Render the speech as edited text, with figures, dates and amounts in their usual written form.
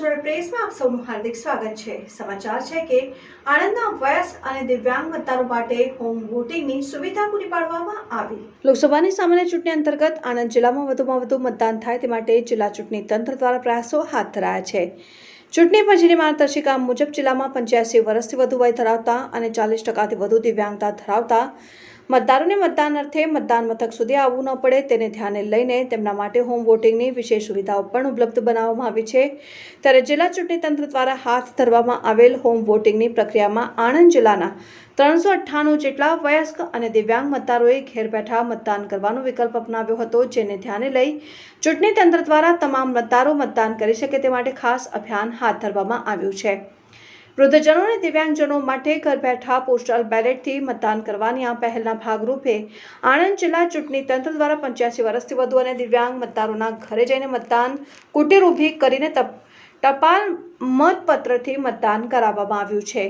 નવજોડ પ્રેસમાં આપ સૌનું હાર્દિક સ્વાગત છે। સમાચાર છે કે આણંદના વયસ્ક અને દિવ્યાંગ મતદારો માટે હોમ વોટિંગની સુવિધા પૂરી પાડવામાં આવી। લોકસભાની સામાન્ય ચૂંટણી અંતર્ગત આણંદ જિલ્લામાં વધુમાં વધુ મતદાન થાય તે માટે જિલ્લા ચૂંટણી તંત્ર દ્વારા પ્રયાસો હાથ ધરાયા છે। ચૂંટણી પંચની માર્ગદર્શિકા મુજબ જિલ્લામાં 85 વર્ષથી વધુ વય ધરાવતા અને 40% વધુ દિવ્યાંગતા ધરાવતા મતદારોને મતદાન અર્થે મતદાન મથક સુધી આવવું ન પડે તેને ધ્યાને લઈને તેમના માટે હોમ વોટિંગની વિશેષ સુવિધાઓ પણ ઉપલબ્ધ બનાવવામાં આવી છે। ત્યારે જિલ્લા ચૂંટણી તંત્ર દ્વારા હાથ ધરવામાં આવેલ હોમ વોટિંગની પ્રક્રિયામાં આણંદ જિલ્લાના 398 જેટલા વયસ્ક અને દિવ્યાંગ મતદારોએ ઘેર બેઠા મતદાન કરવાનો વિકલ્પ અપનાવ્યો હતો, જેને ધ્યાને લઈ ચૂંટણી તંત્ર દ્વારા તમામ મતદારો મતદાન કરી શકે તે માટે ખાસ અભિયાન હાથ ધરવામાં આવ્યું છે। વૃદ્ધજનો અને દિવ્યાંગજનો માટે ઘર બેઠા પોસ્ટલ બેલેટથી મતદાન કરવાની આ પહેલના ભાગરૂપે આણંદ જિલ્લા ચૂંટણી તંત્ર દ્વારા 85 વર્ષથી વધુ અને દિવ્યાંગ મતદારોના ઘરે જઈને મતદાન કુટીર ઊભી કરીને ટપાલ મતપત્રથી મતદાન કરાવવામાં આવ્યું છે।